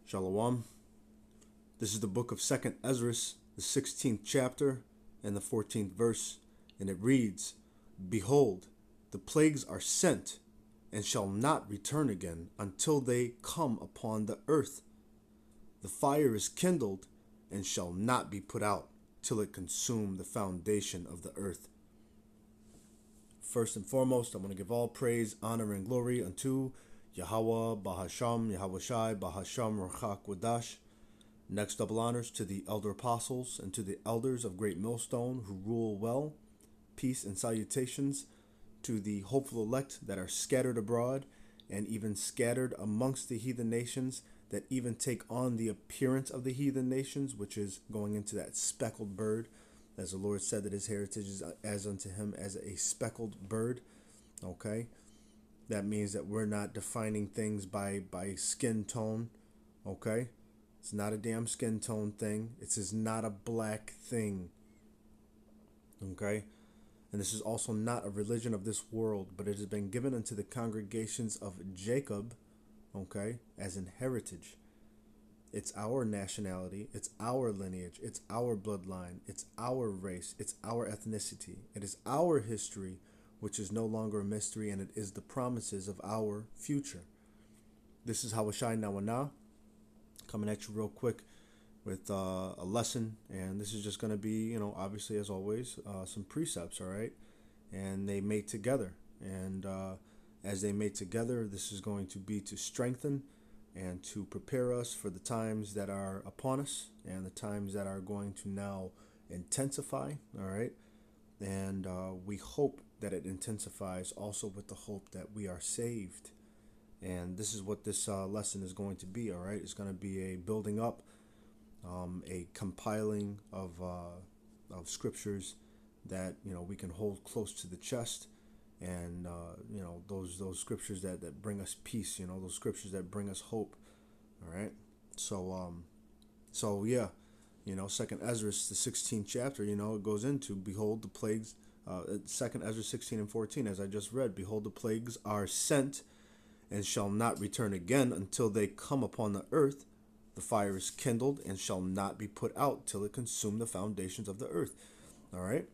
Shalom. This is the book of 2nd Ezra, the 16th chapter and the 14th verse, and it reads, Behold, the plagues are sent, and shall not return again until they come upon the earth. The fire is kindled, and shall not be put out till it consume the foundation of the earth. First and foremost, I want to give all praise, honor, and glory unto Yahweh, Bahasham, Yahweh Shai, Bahasham, Rachak, Wadash. Next, double honors to the elder apostles and to the elders of Great Millstone who rule well. Peace and salutations to the hopeful elect that are scattered abroad and even scattered amongst the heathen nations that even take on the appearance of the heathen nations, which is going into that speckled bird, as the Lord said that his heritage is as unto him as a speckled bird. Okay, that means that we're not defining things by skin tone. Okay, it's not a damn skin tone thing. It's not a black thing. Okay, and this is also not a religion of this world, but it has been given unto the congregations of Jacob, okay, as an heritage. It's our nationality, it's our lineage, it's our bloodline, it's our race, it's our ethnicity. It is our history, which is no longer a mystery, and it is the promises of our future. This is Hawashai Nawana, coming at you real quick with a lesson, and this is just going to be, obviously as always, some precepts, all right? And they mate together, and as they mate together, this is going to be to strengthen and to prepare us for the times that are upon us and the times that are going to now intensify, all right? And we hope that it intensifies also with the hope that we are saved. And this is what this lesson is going to be, all right? It's going to be a building up, a compiling of scriptures that, we can hold close to the chest. And those scriptures that bring us peace, those scriptures that bring us hope. All right, so yeah, Second Ezra, the 16th chapter, it goes into, behold the plagues. Second Ezra 16 and 14, as I just read, behold the plagues are sent, and shall not return again until they come upon the earth. The fire is kindled and shall not be put out till it consume the foundations of the earth. All right.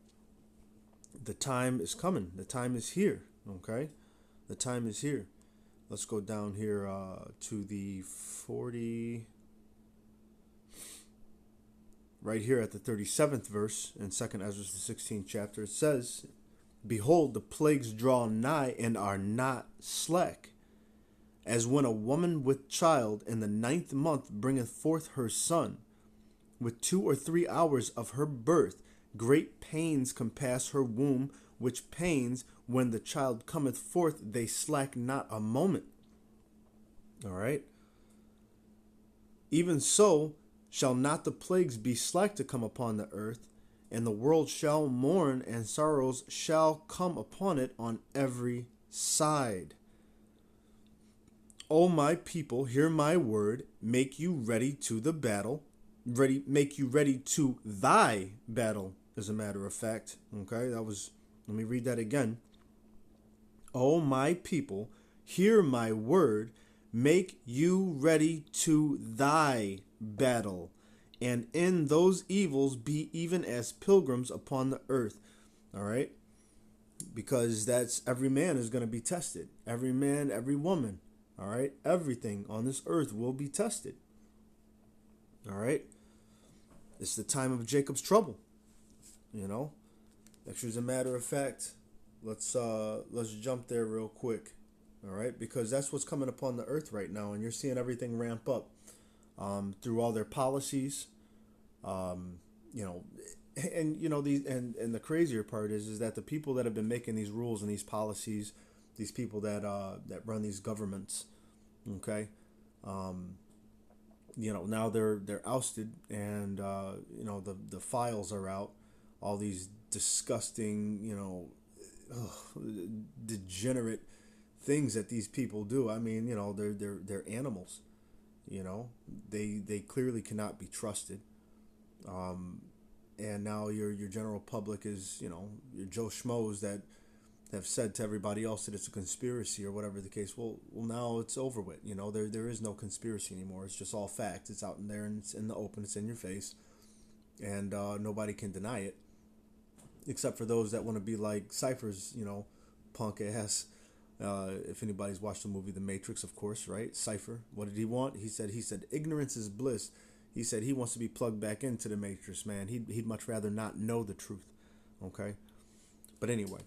The time is coming. The time is here. Okay, the time is here. Let's go down here to the 40. Right here at the 37th verse in 2nd Ezra, the 16th chapter, it says, Behold, the plagues draw nigh and are not slack, as when a woman with child in the 9th month bringeth forth her son. With 2 or 3 hours of her birth, great pains compass her womb, which pains, when the child cometh forth, they slack not a moment. All right. Even so shall not the plagues be slack to come upon the earth, and the world shall mourn, and sorrows shall come upon it on every side. O my people, hear my word, make you ready to the battle. Make you ready to thy battle, as a matter of fact. Okay, let me read that again. O my people, hear my word, make you ready to thy battle, and in those evils be even as pilgrims upon the earth. All right, because that's, every man is going to be tested. Every man, every woman. All right, everything on this earth will be tested. All right, it's the time of Jacob's trouble. Actually, as a matter of fact, let's jump there real quick. All right, because that's what's coming upon the earth right now, and you're seeing everything ramp up through all their policies. And these, and the crazier part is that the people that have been making these rules and these policies, these people that run these governments, okay, now they're ousted, and the files are out. All these disgusting, degenerate things that these people do. I mean, they're animals. They clearly cannot be trusted. And now your general public is, your Joe Schmoes that have said to everybody else that it's a conspiracy or whatever the case. Well, now it's over with. You know, there is no conspiracy anymore. It's just all fact. It's out in there and it's in the open. It's in your face, and nobody can deny it, except for those that want to be like Cypher's, punk ass. If anybody's watched the movie The Matrix, of course, right? Cypher, what did he want? He said ignorance is bliss. He said he wants to be plugged back into the Matrix, man. He'd much rather not know the truth. Okay, but anyway,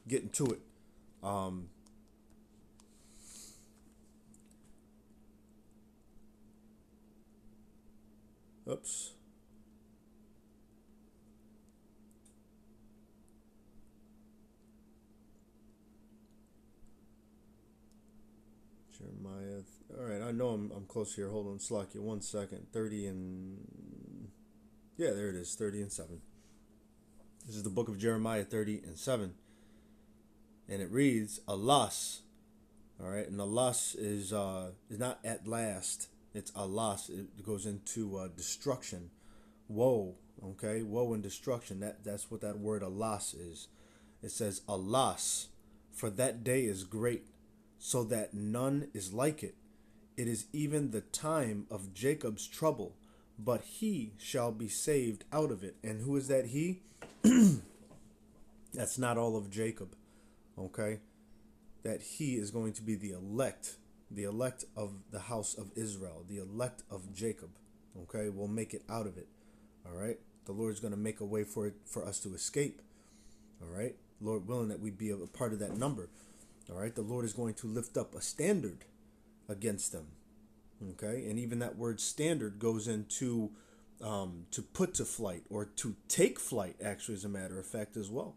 getting to it. Oops. Jeremiah. All right, I know I'm close here. Hold on, Slack you 1 second. 30 and yeah, there it is. 30 and 7. This is the book of Jeremiah 30 and 7, and it reads, "Alas." All right, and alas is not at last. It's alas. It goes into destruction, woe. Okay, woe and destruction. That's what that word alas is. It says, "Alas, for that day is great, so that none is like it. It is even the time of Jacob's trouble, but he shall be saved out of it." And who is that he? That's not all of Jacob. Okay? That he is going to be the elect of the house of Israel, the elect of Jacob. Okay? We'll make it out of it. All right? The Lord's going to make a way for us to escape. All right? Lord willing that we be a part of that number. All right? The Lord is going to lift up a standard against them. Okay? And even that word standard goes into to put to flight, or to take flight, actually, as a matter of fact, as well.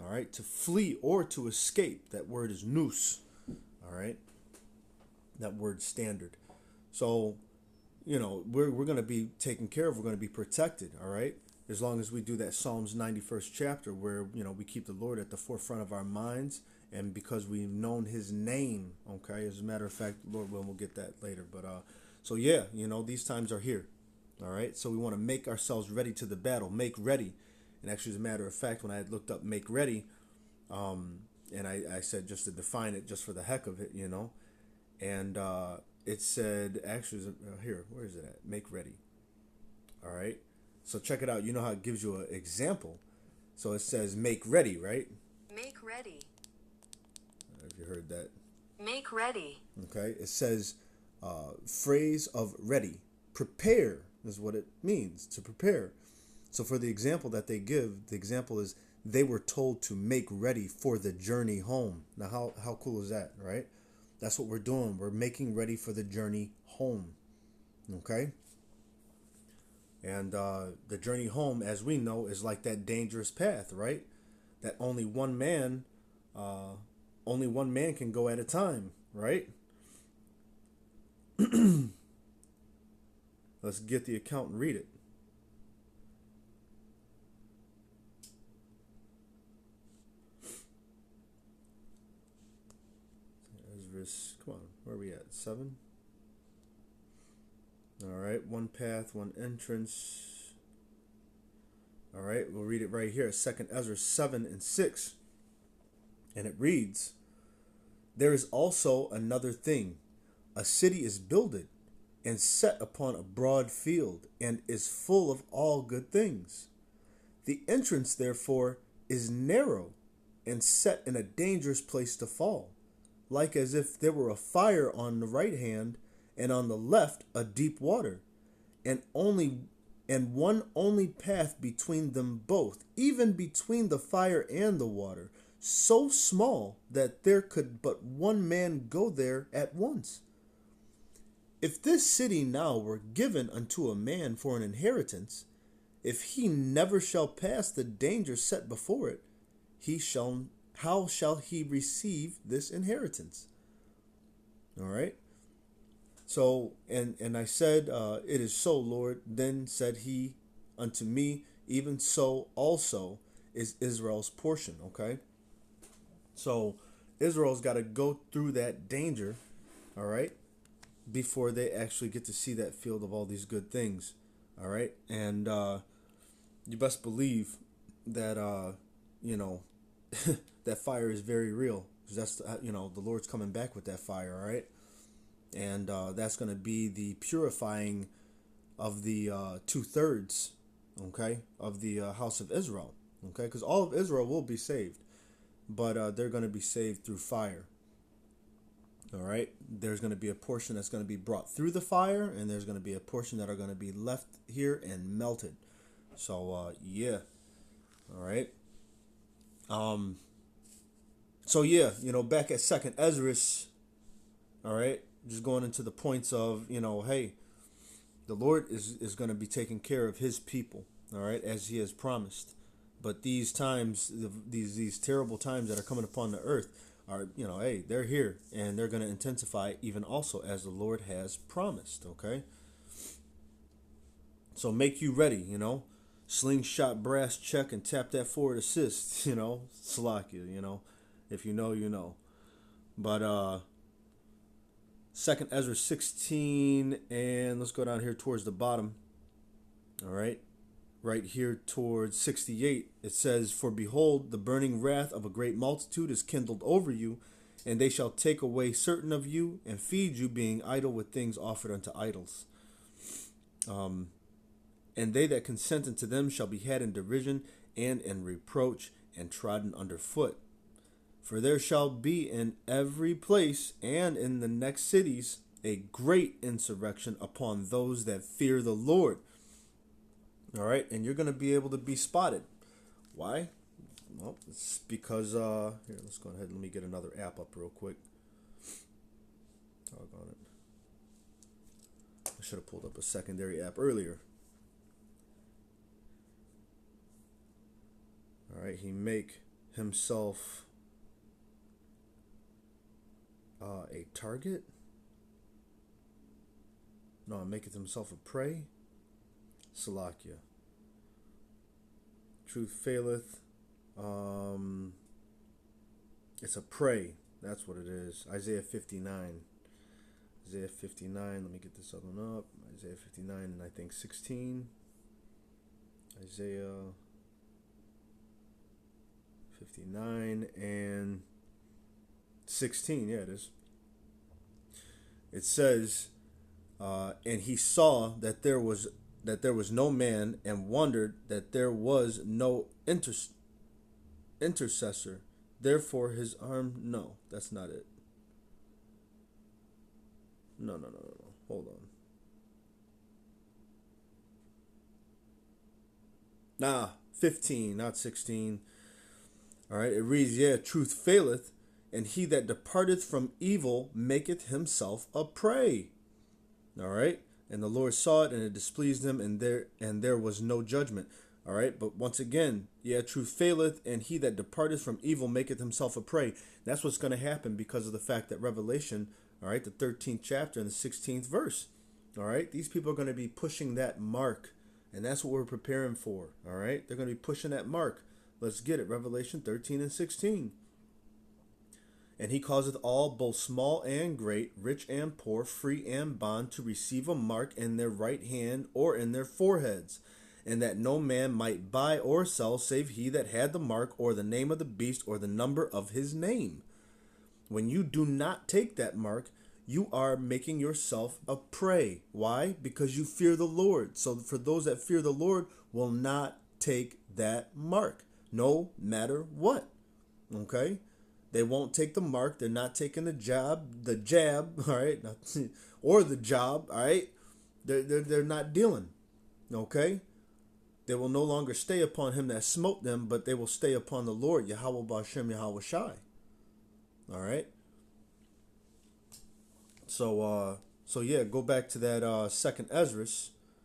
All right? To flee or to escape. That word is nous. All right? That word standard. So, we're going to be taken care of. We're going to be protected. All right? As long as we do that Psalms 91st chapter where, we keep the Lord at the forefront of our minds, and because we've known his name. Okay? As a matter of fact, Lord willing, we'll get that later. But, so yeah, these times are here. All right? So we want to make ourselves ready to the battle. Make ready. And actually, as a matter of fact, when I had looked up make ready, and I said just to define it just for the heck of it, and it said, actually, here, where is it at? Make ready. All right? So check it out. You know how it gives you an example. So it says make ready, right? Make ready. Have you heard that? Make ready. Okay. It says phrase of ready. Prepare is what it means, to prepare. So for the example that they give, the example is they were told to make ready for the journey home. Now, how cool is that, right? That's what we're doing. We're making ready for the journey home. Okay? And the journey home, as we know, is like that dangerous path, right? That only one man can go at a time, right? Let's get the account and read it. Come on, where are we at? 7? All right, one path, one entrance. All right, we'll read it right here. 2nd Ezra 7 and 6. And it reads, "There is also another thing. A city is builded and set upon a broad field, and is full of all good things. The entrance, therefore, is narrow and set in a dangerous place to fall, like as if there were a fire on the right hand, and on the left a deep water, and one only path between them both, even between the fire and the water, so small that there could but one man go there at once. If this city now were given unto a man for an inheritance, if he never shall pass the danger set before it, how shall he receive this inheritance?" All right. So, and I said, "It is so, Lord." Then said he unto me, "Even so also is Israel's portion." Okay. So Israel's got to go through that danger, all right, before they actually get to see that field of all these good things. All right. And you best believe that, that fire is very real. Because that's, the Lord's coming back with that fire, all right? And that's going to be the purifying of the 2/3, okay, of the house of Israel, okay? Because all of Israel will be saved, but they're going to be saved through fire. All right, there's going to be a portion that's going to be brought through the fire, and there's going to be a portion that are going to be left here and melted. So yeah, all right. So yeah, back at Second Ezra, all right, just going into the points of, hey, the Lord is going to be taking care of His people, all right, as He has promised. But these times, these terrible times that are coming upon the earth, are, hey, they're here, and they're going to intensify even also as the Lord has promised, okay? So make you ready, slingshot brass check and tap that forward assist, Salakia, if you know, you know. But 2nd Ezra 16, and let's go down here towards the bottom, all right? Right here towards 68, it says, "For behold, the burning wrath of a great multitude is kindled over you, and they shall take away certain of you, and feed you, being idle with things offered unto idols. And they that consent unto them shall be had in derision, and in reproach, and trodden under foot. For there shall be in every place, and in the next cities, a great insurrection upon those that fear the Lord." All right, and you're going to be able to be spotted. Why? Well, it's because, here, let's go ahead and let me get another app up real quick. Doggone it. I should have pulled up a secondary app earlier. All right, he make himself a target? No, maketh himself a prey? Salakia. Truth faileth. It's a prey. That's what it is. Isaiah 59. Isaiah 59. Let me get this other one up. Isaiah 59 and I think 16. Isaiah 59 and 16. Yeah, it is. It says, and he saw that there was no man, and wondered that there was no intercessor. Therefore his arm... No, that's not it. No. Hold on. Nah, 15, not 16. All right, it reads, yeah, truth faileth, and he that departeth from evil maketh himself a prey. All right. And the Lord saw it, and it displeased him, and there was no judgment. All right, but once again, yeah, truth faileth, and he that departeth from evil maketh himself a prey. That's what's going to happen because of the fact that Revelation, all right, the 13th chapter and the 16th verse, all right, these people are going to be pushing that mark, and that's what we're preparing for. All right, they're going to be pushing that mark. Let's get it. Revelation 13 and 16. "And he causeth all, both small and great, rich and poor, free and bond, to receive a mark in their right hand or in their foreheads, and that no man might buy or sell save he that had the mark or the name of the beast or the number of his name." When you do not take that mark, you are making yourself a prey. Why? Because you fear the Lord. So for those that fear the Lord will not take that mark, no matter what. Okay? They won't take the mark. They're not taking the jab, all right, or the job, all right. They're not dealing, okay. They will no longer stay upon him that smote them, but they will stay upon the Lord, Yahweh B'Ashem, Yahweh Shai. All right. So yeah, go back to that 2nd Ezra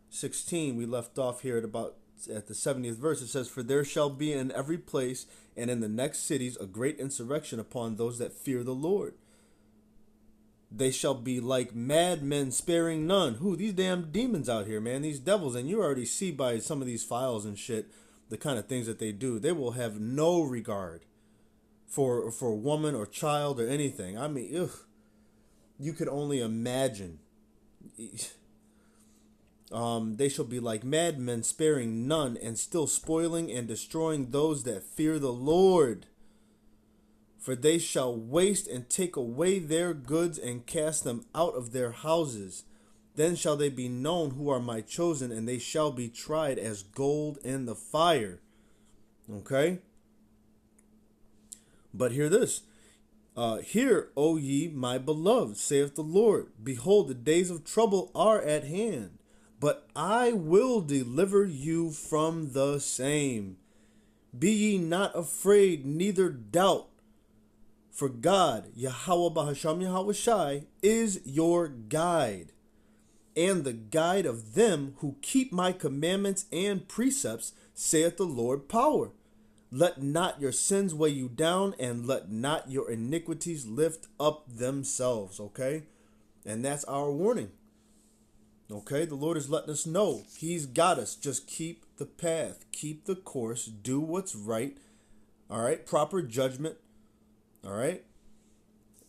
16. We left off here at the 70th verse. It says, "For there shall be in every place and in the next cities a great insurrection upon those that fear the Lord. They shall be like madmen, sparing none." Who? These damn demons out here, man. These devils. And you already see by some of these files and shit the kind of things that they do. They will have no regard for woman or child or anything. I mean, ugh, you could only imagine. They shall be like madmen, sparing none, and still spoiling and destroying those that fear the Lord. For they shall waste and take away their goods and cast them out of their houses. Then shall they be known who are my chosen, and they shall be tried as gold in the fire. Okay? But hear this. Hear, O ye my beloved, saith the Lord. Behold, the days of trouble are at hand, but I will deliver you from the same. Be ye not afraid, neither doubt. For God, Yahweh Bahasham Yahweh Shai, is your guide, and the guide of them who keep my commandments and precepts, saith the Lord power. Let not your sins weigh you down, and let not your iniquities lift up themselves. Okay? And that's our warning. Okay? The Lord is letting us know He's got us. Just keep the path. Keep the course. Do what's right. All right? Proper judgment. All right?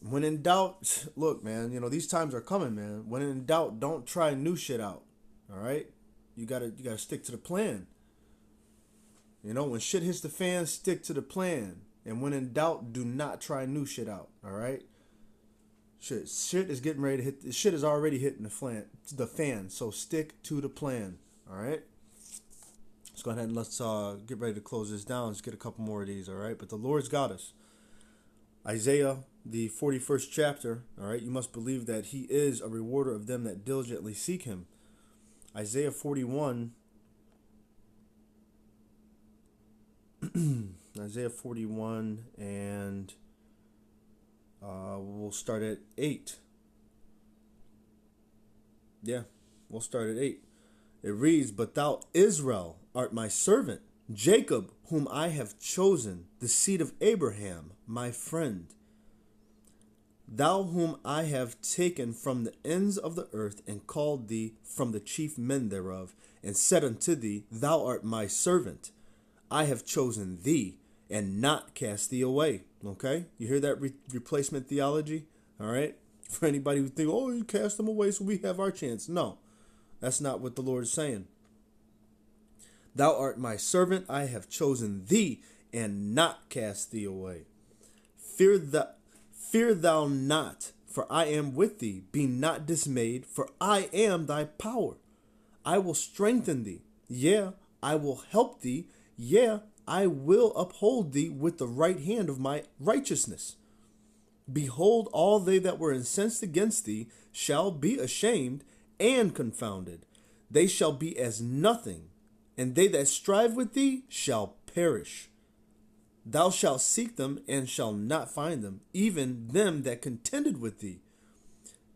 When in doubt, look, man, these times are coming, man. When in doubt, don't try new shit out. All right? You gotta stick to the plan. When shit hits the fan, stick to the plan. And when in doubt, do not try new shit out. All right? Shit is getting ready to hit. Shit is already hitting the fan. So stick to the plan. All right? Let's go ahead and let's get ready to close this down. Let's get a couple more of these. All right? But the Lord's got us. Isaiah, the 41st chapter. All right? You must believe that He is a rewarder of them that diligently seek Him. Isaiah 41. Isaiah 41, and we'll start at 8. Yeah, we'll start at 8. It reads, But thou, Israel, art my servant, Jacob, whom I have chosen, the seed of Abraham, my friend. Thou whom I have taken from the ends of the earth, and called thee from the chief men thereof, and said unto thee, Thou art my servant. I have chosen thee, and not cast thee away. Okay? You hear that replacement theology? All right? For anybody who think, oh, you cast them away so we have our chance. No, that's not what the Lord is saying. Thou art my servant. I have chosen thee, and not cast thee away. Fear thou not, for I am with thee. Be not dismayed, for I am thy power. I will strengthen thee. Yeah, I will help thee. Yeah, I will uphold thee with the right hand of my righteousness. Behold, all they that were incensed against thee shall be ashamed and confounded. They shall be as nothing, and they that strive with thee shall perish. Thou shalt seek them and shalt not find them, even them that contended with thee.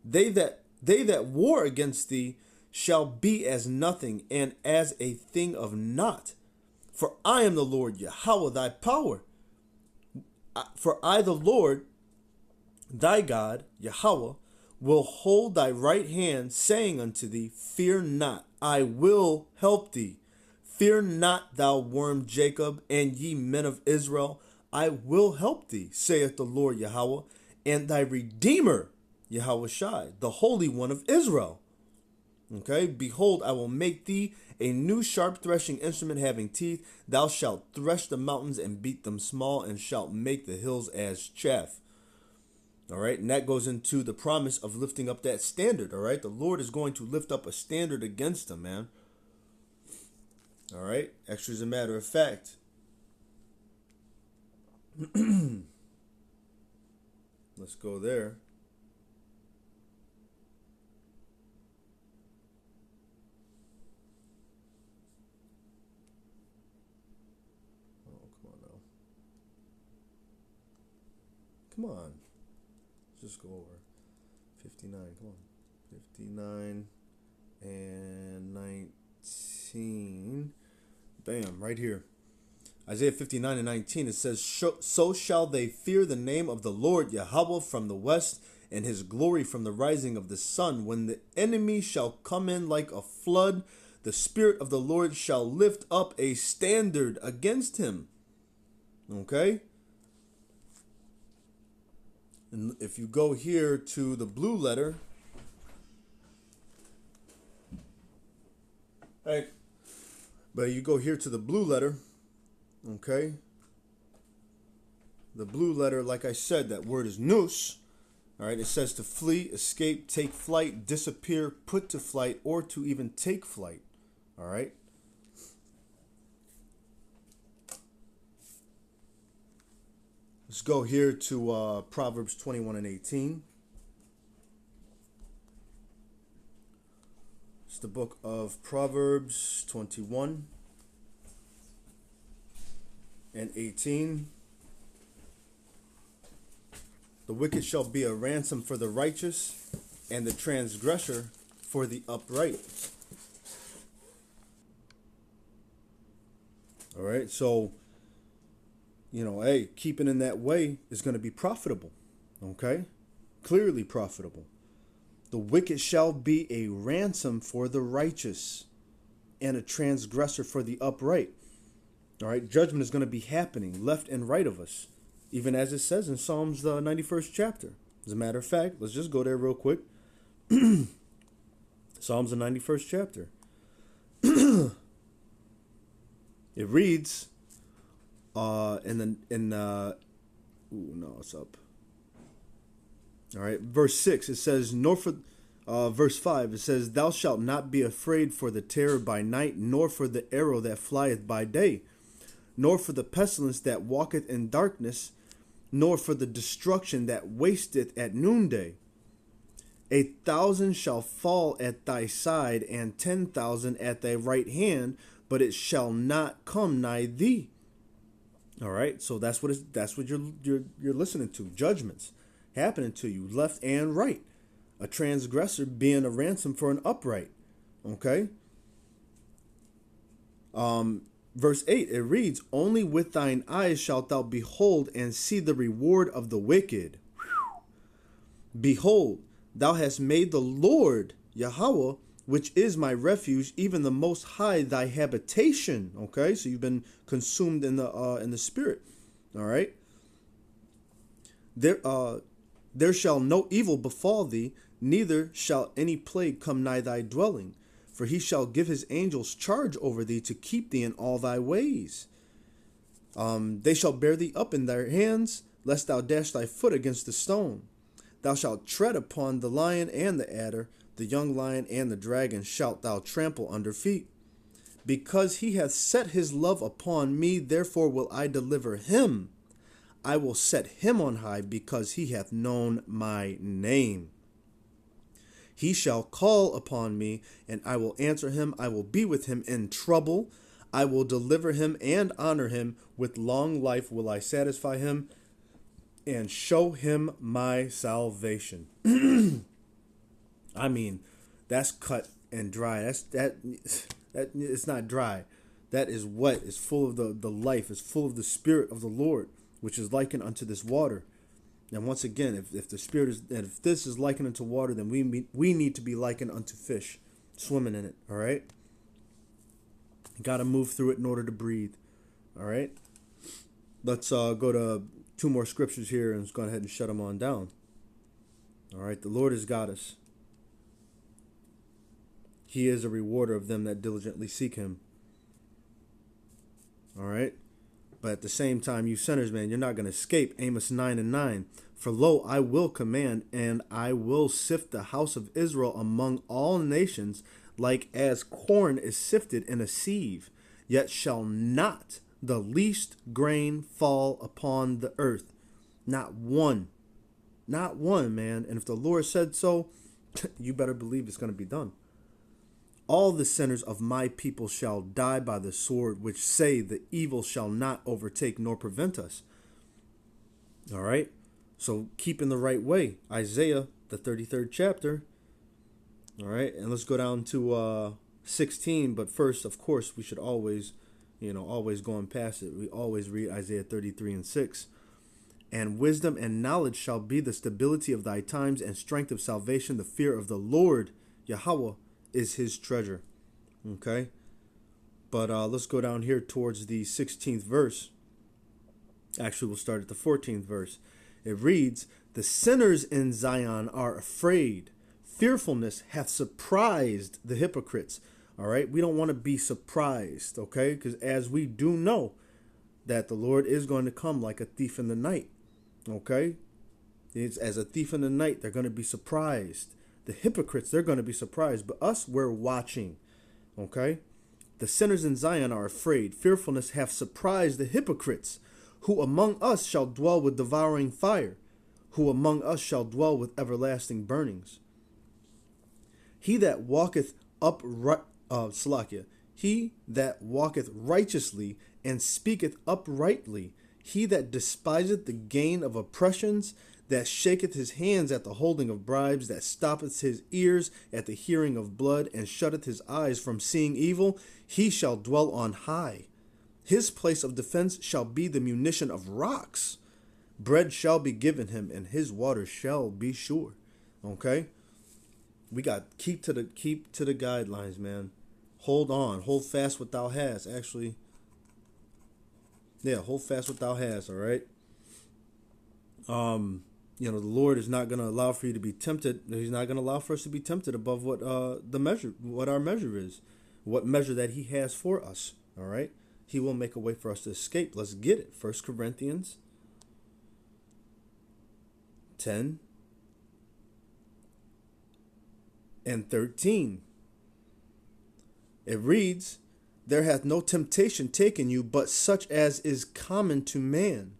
They that war against thee shall be as nothing, and as a thing of naught. For I am the Lord Yahweh thy power. For I, the Lord, thy God, Yahweh, will hold thy right hand, saying unto thee, Fear not, I will help thee. Fear not, thou worm Jacob, and ye men of Israel, I will help thee, saith the Lord Yahweh, and thy Redeemer, Yahweh Shai, the Holy One of Israel. Okay, behold, I will make thee a new sharp threshing instrument having teeth. Thou shalt thresh the mountains and beat them small, and shalt make the hills as chaff. All right, and that goes into the promise of lifting up that standard. All right, the Lord is going to lift up a standard against them, man. All right, extra as a matter of fact. Let's go there. Come on. Let's just go over 59. Come on. 59 and 19. Bam, right here. Isaiah 59 and 19, it says, So shall they fear the name of the Lord Yahweh from the west, and his glory from the rising of the sun. When the enemy shall come in like a flood, the Spirit of the Lord shall lift up a standard against him. Okay? And if you go here to the blue letter, hey, but you go here to the blue letter, okay, The blue letter, like I said, that word is nous. All right, it says to flee, escape, take flight, disappear, put to flight, or to even take flight. All right. Let's go here to Proverbs 21 and 18. It's the book of Proverbs 21 and 18. The wicked shall be a ransom for the righteous, and the transgressor for the upright. All right, so, hey, keeping in that way is going to be profitable. Okay, clearly profitable. The wicked shall be a ransom for the righteous, and a transgressor for the upright. All right, judgment is going to be happening left and right of us, even as it says in Psalms, the 91st chapter. As a matter of fact, let's just go there real quick. Psalms, the 91st chapter. It reads, it's up. All right, verse 6, it says, verse 5, it says, thou shalt not be afraid for the terror by night, nor for the arrow that flieth by day, nor for the pestilence that walketh in darkness, nor for the destruction that wasteth at noonday. 1,000 shall fall at thy side, and 10,000 at thy right hand, but it shall not come nigh thee. All right, so that's what you're listening to. Judgments happening to you, left and right. A transgressor being a ransom for an upright. Okay. Verse 8, it reads, only with thine eyes shalt thou behold and see the reward of the wicked. Behold, thou hast made the Lord, Yahweh, which is my refuge, even the Most High, thy habitation. Okay, so you've been consumed in the spirit. All right. There shall no evil befall thee, neither shall any plague come nigh thy dwelling. For he shall give his angels charge over thee to keep thee in all thy ways. They shall bear thee up in their hands, lest thou dash thy foot against the stone. Thou shalt tread upon the lion and the adder, the young lion and the dragon shalt thou trample under feet. Because he hath set his love upon me, therefore will I deliver him. I will set him on high, because he hath known my name. He shall call upon me, and I will answer him. I will be with him in trouble. I will deliver him and honor him. With long life will I satisfy him and show him my salvation. I mean, that's cut and dry. That it's not dry. That is wet. It's full of the life. It's full of the spirit of the Lord, which is likened unto this water. And once again, if the spirit is, and if this is likened unto water, then we need to be likened unto fish, swimming in it. All right. Got to move through it in order to breathe. All right. Let's go to two more scriptures here, and let's go ahead and shut them on down. All right. The Lord has got us. He is a rewarder of them that diligently seek him. All right. But at the same time, you sinners, man, you're not going to escape. Amos 9:9. For lo, I will command, and I will sift the house of Israel among all nations, like as corn is sifted in a sieve. Yet shall not the least grain fall upon the earth. Not one. Not one, man. And if the Lord said so, you better believe it's going to be done. All the sinners of my people shall die by the sword, which say the evil shall not overtake nor prevent us. All right. So keep in the right way. Isaiah, the 33rd chapter. All right. And let's go down to 16. But first, of course, we should always, always going past it. We always read Isaiah 33:6. And wisdom and knowledge shall be the stability of thy times, and strength of salvation. The fear of the Lord, Yahweh, is his treasure. Okay. But let's go down here towards the 16th verse. Actually, we'll start at the 14th verse. It reads, the sinners in Zion are afraid. Fearfulness hath surprised the hypocrites. All right. We don't want to be surprised. Okay. Because as we do know, that the Lord is going to come like a thief in the night. Okay? It's as a thief in the night, they're going to be surprised. The hypocrites, they're going to be surprised. But us, we're watching. Okay? The sinners in Zion are afraid. Fearfulness hath surprised the hypocrites. Who among us shall dwell with devouring fire? Who among us shall dwell with everlasting burnings? He that walketh he that walketh righteously and speaketh uprightly, he that despiseth the gain of oppressions, that shaketh his hands at the holding of bribes, that stoppeth his ears at the hearing of blood, and shutteth his eyes from seeing evil, he shall dwell on high. His place of defense shall be the munition of rocks. Bread shall be given him, and his water shall be sure. Okay? We got keep to the guidelines, man. Hold on. Hold fast what thou hast. Actually, yeah, hold fast what thou hast, all right? The Lord is not going to allow for you to be tempted. He's not going to allow for us to be tempted above what what our measure is, what measure that he has for us, all right? He will make a way for us to escape. Let's get it. 1 Corinthians 10 and 13. It reads, there hath no temptation taken you, but such as is common to man.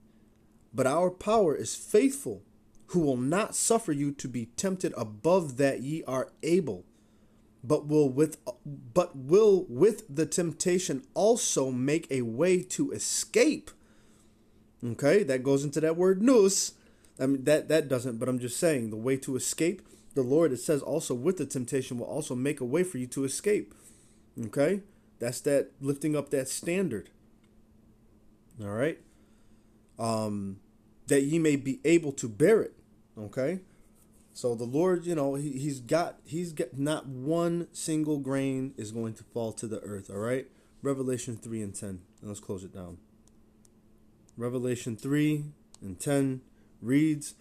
But our power is faithful, who will not suffer you to be tempted above that ye are able, but will with the temptation also make a way to escape. Okay, that goes into that word nous. I mean, that doesn't, but I'm just saying the way to escape. The Lord, it says also with the temptation will also make a way for you to escape. Okay, that's that lifting up that standard. All right, that ye may be able to bear it. Okay, so the Lord, he's got not one single grain is going to fall to the earth. All right, Revelation 3 and 10, and let's close it down. Revelation 3 and 10 reads,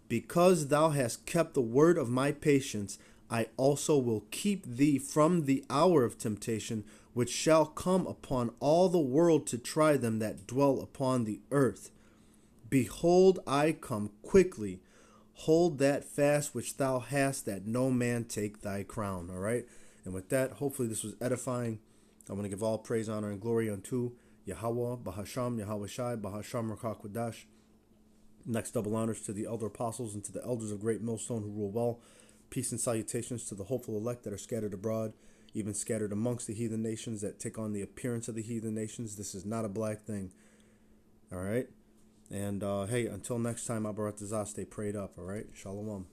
because thou hast kept the word of my patience, I also will keep thee from the hour of temptation, which shall come upon all the world to try them that dwell upon the earth. Behold, I come quickly. Hold that fast which thou hast, that no man take thy crown. All right? And with that, hopefully this was edifying. I want to give all praise, honor, and glory unto Yahweh, Bahasham, Yahweh Shai, Bahasham, Rakak, Next double honors to the elder apostles and to the elders of Great Millstone who rule well. Peace and salutations to the hopeful elect that are scattered abroad, even scattered amongst the heathen nations that take on the appearance of the heathen nations. This is not a black thing. All right? And, hey, until next time, Abarat Azah, stay prayed up. All right? Shalom.